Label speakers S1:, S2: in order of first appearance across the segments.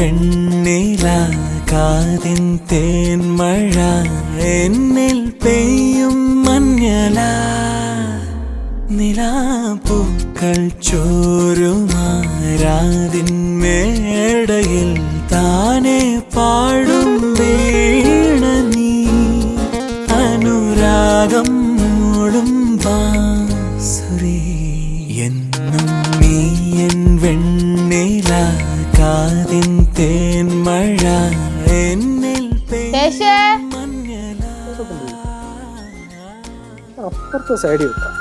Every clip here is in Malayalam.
S1: വെണ്ണില കാതിൻ തേന്മഴ എന്നിൽ പെയ്യും മഞ്ഞല നിലാപ്പൂക്കൾ ചോരുമാരാതിൻ മേടയിൽ താനെ പാടും വീണ നീ അനുരാഗം മൂളും ബാസുരി എന്നും നീ എൻ വെണ്ണില കാതിൻ തേന്മഴ എന്നിൽ പെയ്യും മഞ്ഞല.
S2: അപ്പുറത്തെ സൈഡിൽ വെക്കാം.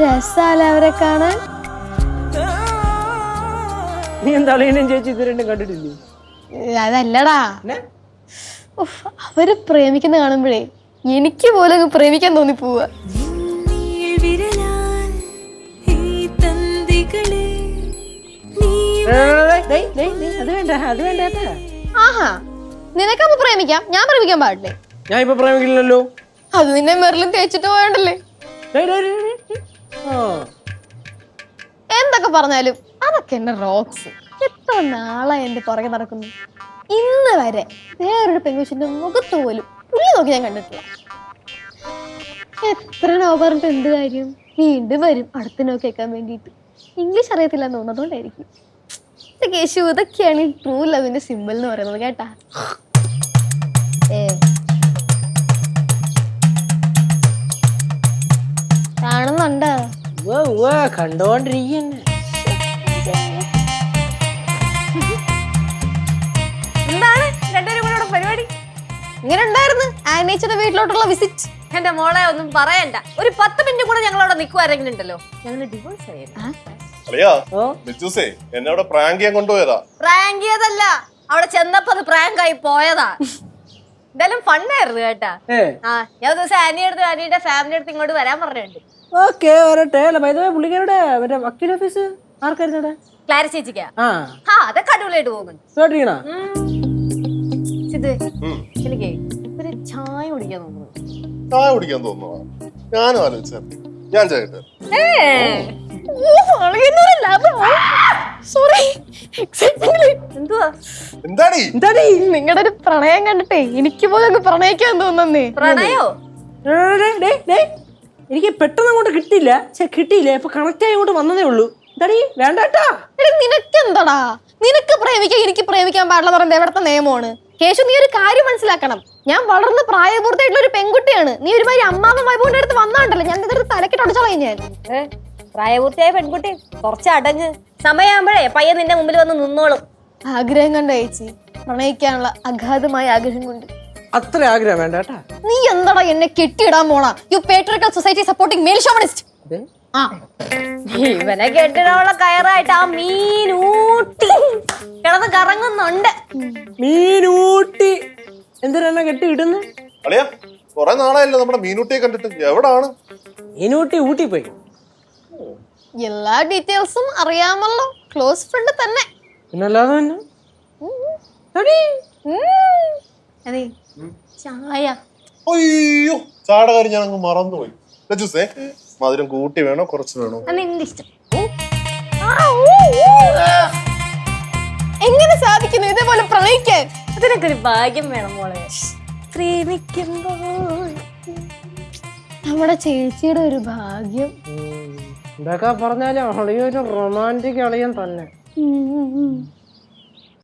S3: രസാല അവരെ കാണാൻ.
S2: നീ എന്താ അളിയനും ചേച്ചി ഇത് രണ്ടും കണ്ടിട്ടില്ലേ?
S3: അതല്ലടാ, അവര് പ്രേമിക്കുന്ന കാണുമ്പോഴേ എനിക്ക് പോലും പ്രേമിക്കാൻ തോന്നി പോവാ. ആഹാ, നിനക്കപ്പോ പ്രേമിക്കാം, ഞാൻ പ്രേമിക്കാൻ പാടില്ലേ?
S2: ഞാൻ ഇപ്പൊ പ്രേമിക്കില്ലല്ലോ.
S3: അത് നിന്നെ മെറിലും തേച്ചിട്ട് പോയണ്ടല്ലേ. എന്തൊക്കെ പറഞ്ഞാലും അതൊക്കെ എന്റെ റോക്സ്. എത്ര നാളായി എന്റെ പുറകെ നടക്കുന്നു. ഇന്ന് വരെ വേറൊരു പെൺകുച്ചിന്റെ മുഖത്ത് പോലും പുള്ളി നോക്കി ഞാൻ കണ്ടിട്ടില്ല. എത്ര നോ പറഞ്ഞിട്ട് എന്ത് കാര്യം? വീണ്ടും വരും അടുത്ത നോ കേൾക്കാൻ വേണ്ടിയിട്ട്. ഇംഗ്ലീഷ് അറിയത്തില്ല എന്ന് തോന്നുന്നതുകൊണ്ടായിരിക്കും. കേശു, ഇതൊക്കെയാണ് ഈ ട്രൂ ലവിന്റെ സിമ്പിൾ എന്ന് പറയുന്നത് കേട്ടാ. കാണുന്നുണ്ടോ?
S2: കണ്ടോണ്ടിരിക്കന്നെ.
S3: എന്താണ് രണ്ടുപേരും കൂടെ പരിപാടി? ഇങ്ങനെ ഉണ്ടായിരുന്നു ആനേച്ചയുടെ വീട്ടിലോട്ടുള്ള വിസിറ്റ്.
S4: എന്റെ മോളെ ഒന്നും പറയണ്ട. ഒരു 10 മിനിറ്റ് കൂടെ ഞങ്ങൾ അവിടെ നിൽക്കുവാരെങ്കിലും ഉണ്ടല്ലോ, ഞങ്ങൾ ഡിവോഴ്സ്
S5: എന്നോട് പ്രാങ്ക് ചെയ്യാൻ കൊണ്ടുപോയതാ.
S4: പ്രാങ്ക് ചെയ്തല്ല, അവിടെ ചെന്നപ്പോ അത് പ്രാങ്ക് ആയി പോയതാ. എന്തായാലും ഫണ്ണായിരുന്നു കേട്ടാ. ഞാൻ ദിവസം ആനിയുടെ ഫാമിലി അടുത്ത് ഇങ്ങോട്ട് വരാൻ പറഞ്ഞിട്ടുണ്ട്.
S2: പുള്ളിക്കാരുടെ വക്കീൽ ഓഫീസ് ആർക്കായിരുന്നു?
S4: ക്ലാരി ചേച്ചിക്കാ. അതൊക്കെ അടിപൊളിയായിട്ട് പോകുന്നുണ്ട്. എനിക്ക് ഒരു ചായ കുടിക്കാൻ തോന്നുന്നു.
S5: ചായ കുടിക്കാൻ തോന്നുന്നു. ഞാനും ആലോചിച്ചു. ഞാൻ ചെയ്യട്ടെ.
S3: നിങ്ങളുടെ ഒരു പ്രണയം കണ്ടിട്ടേ എനിക്ക് പോലും പ്രണയിക്കാൻ തോന്നുന്നേ.
S4: പ്രണയോ?
S2: എനിക്ക് പെട്ടെന്ന് അങ്ങോട്ട് കിട്ടിയില്ല. ഇപ്പൊ കണക്ട് ആയി അങ്ങോട്ട് വന്നതേ ഉള്ളൂ. വേണ്ടാ.
S3: നിനക്കെന്താടാ? നിനക്ക് പ്രേമിക്കാൻ എനിക്ക് പ്രേമിക്കാൻ പാടില്ല പറയുന്നത് എവിടത്തെ നിയമമാണ്? കേശു, നീ ഒരു കാര്യം മനസ്സിലാക്കണം. ഞാൻ വളർന്ന് പ്രായപൂർത്തിയായിട്ടുള്ള ഒരു പെൺകുട്ടിയാണ്. നീ ഒരുമാതിരി അമ്മാമ്മ വൈബോന്റെ അടുത്ത് വന്നാണ്ടല്ലോ, ഞാൻ ഇതൊരു തലക്കിട്ട് അടിച്ചോളാം. ഞാൻ
S4: പ്രായപൂർത്തിയായ പെൺകുട്ടി, കുറച്ച് അടങ്ങ്. സമയമാകുമ്പോഴേ പയ്യൻ നിന്റെ മുമ്പിൽ വന്ന് നിന്നോളും.
S3: ആഗ്രഹം കണ്ട ചേച്ചി, പ്രണയിക്കാനുള്ള അഗാധമായ ആഗ്രഹം കൊണ്ട്.
S2: അത്ര ആഗ്രഹം വേണ്ട.
S3: നീ എന്താടാ എന്നെ കെട്ടിയിടാൻ പോണാ? You patriarchal society supporting male chauvinist.
S4: ഇവനെ കെട്ടിടാനുള്ള കയറായിട്ട് ആ മീനൂട്ടി കിടന്ന് കറങ്ങുന്നുണ്ട്.
S2: മീനൂട്ടി എന്തിനാ കെട്ടി ഇടുന്നു?
S5: അളിയാ, കൊറേ നാളായല്ലോ നമ്മുടെ മീനൂട്ടിയെ കണ്ടിട്ട്. എവിടാണ്
S2: മീനൂട്ടി? ഊട്ടി പോയി.
S3: എല്ലാ ഡീറ്റെയിൽസും അറിയാമല്ലോ. ക്ലോസ് ഫ്രണ്ട് തന്നെ.
S2: പിന്നല്ലാതെ തന്നെ.
S3: ചായ.
S5: അയ്യോ, ചാടെ കാര്യം ഞാൻ അങ്ങ് മറന്നുപോയി. ലജുസേ, മധുരം കൂട്ടി വേണോ കുറച്ച് വേണോ?
S3: നിന്റെ ഇഷ്ടം. എങ്ങനെ സാധിക്കുന്നു ഇതേപോലെ പ്രണയിക്കാൻ?
S4: അതിനൊക്കെ ഒരു ഭാഗ്യം വേണം മോളെ. പ്രേമിക്കുമ്പോൾ
S3: നമ്മുടെ ചേച്ചിയുടെ ഒരു ഭാഗ്യം.
S2: എന്തൊക്കെ പറഞ്ഞാലും അളിയൊരു റൊമാൻറ്റിക് അളിയൻ തന്നെ.